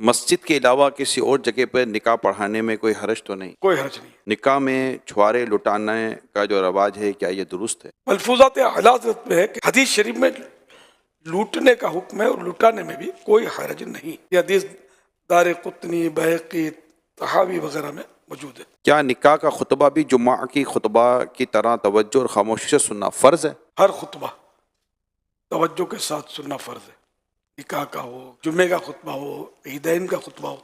मस्जिद के अलावा किसी और जगह पर निकाह पढ़ाने में कोई हर्ज तो नहीं? कोई हर्ज नहीं। निकाह में छुआरे लुटाने का जो रवाज है, क्या ये दुरुस्त है? मलफूजात आला हज़रत में है कि हदीस शरीफ में लूटने का हुक्म है और लुटाने में भी कोई हर्ज नहीं। ये हदीस दार कुतनी, बैहक़ी, तहावी वगैरह में मौजूद है। क्या निकाह का खुतबा भी जुम्मा की खुतबा की तरह तवज्जो और खामोशी से सुनना फ़र्ज है? हर खुतबा तवज्जो के साथ सुनना फ़र्ज है। निकाह का हो, जुम्मे का खुतबा हो, ईदैन का खुतबा हो,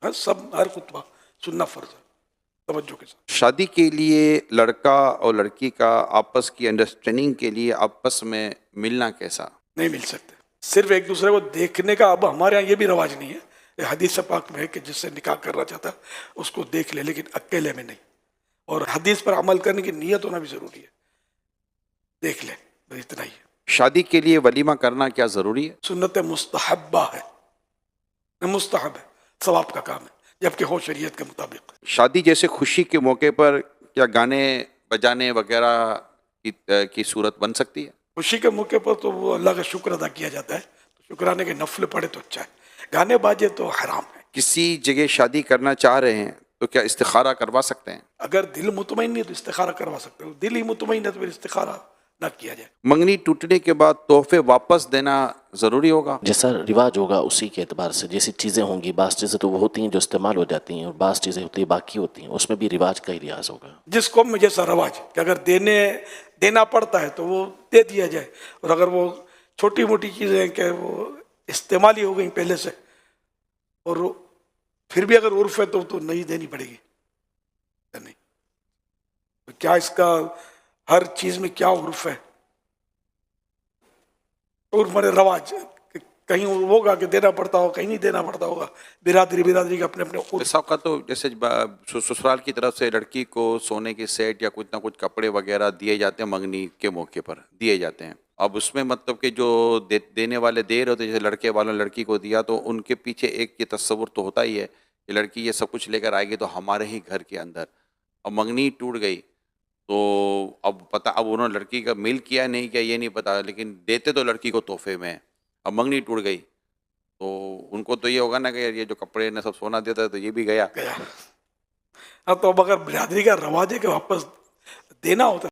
हर खुतबा सुनना फ़र्ज है तवज्जो के साथ। शादी के लिए लड़का और लड़की का आपस की अंडरस्टैंडिंग के लिए आपस में मिलना कैसा? नहीं मिल सकते। सिर्फ एक दूसरे को देखने का अब हमारे यहाँ ये भी रवाज नहीं है। ये हदीस पाक में है कि जिससे निकाह करना चाहता है उसको देख ले, लेकिन अकेले में नहीं। और हदीस पर अमल करने की नीयत होना भी ज़रूरी है। देख ले, बस इतना ही है। शादी के लिए वलीमा करना क्या ज़रूरी है? सुन्नत मुस्तहब्बा है, मुस्तहब है, सवाब का काम है, जबकि हो शरीयत के मुताबिक। शादी जैसे खुशी के मौके पर क्या गाने बजाने वगैरह की सूरत बन सकती है? खुशी के मौके पर तो वो अल्लाह का शुक्र अदा किया जाता है, तो शुक्राने के नफल पड़े तो अच्छा है। गाने बाजे तो हराम है। किसी जगह शादी करना चाह रहे हैं तो क्या इस्तिखारा करवा सकते हैं? अगर दिल मुतमईन नहीं है तो इस्तिखारा करवा सकते हो। दिल ही मुतमईन है तो फिर इस्तिखारा ना किया जाए। मंगनी टूटने के बाद तोहफे वापस देना ज़रूरी होगा? जैसा रिवाज होगा उसी के एतबार से, जैसी चीज़ें होंगी, बाज़ चीज़ें तो वो होती हैं जो इस्तेमाल हो जाती हैं और बाज़ चीज़ें होती हैं बाकी होती हैं, उसमें भी रिवाज का ही लिहाज होगा। जिस कौम में जैसा रवाज कि अगर देना पड़ता है तो वो दे दिया जाए, और अगर वो छोटी मोटी चीज़ें हैं कि वो इस्तेमाल ही हो गई पहले से और फिर भी अगर उर्फ है तो नहीं देनी पड़ेगी। नहीं तो क्या इसका हर चीज़ में क्या उर्फ है? उर्फ माने रवाज, कहीं होगा कि देना पड़ता होगा, कहीं नहीं देना पड़ता होगा। बिरादरी के अपने अपने ऐसा का तो जैसे ससुराल की तरफ से लड़की को सोने के सेट या कुछ ना कुछ कपड़े वगैरह दिए जाते हैं, मंगनी के मौके पर दिए जाते हैं। अब उसमें मतलब कि जो देने वाले दे रहे होते हैं, जैसे लड़के वालों ने लड़की को दिया तो उनके पीछे एक ये तस्वुर तो होता ही है कि लड़की ये सब कुछ लेकर आएगी तो हमारे ही घर के अंदर। अब मंगनी टूट गई तो अब उन्होंने लड़की का मेल किया नहीं किया ये नहीं पता, लेकिन देते तो लड़की को तोहफे में। अब मंगनी टूट गई तो उनको तो ये होगा ना कि यार ये जो कपड़े ने सब सोना देता है तो ये भी गया। अब तो अब अगर बिरादरी का रवाज है कि वापस देना होता है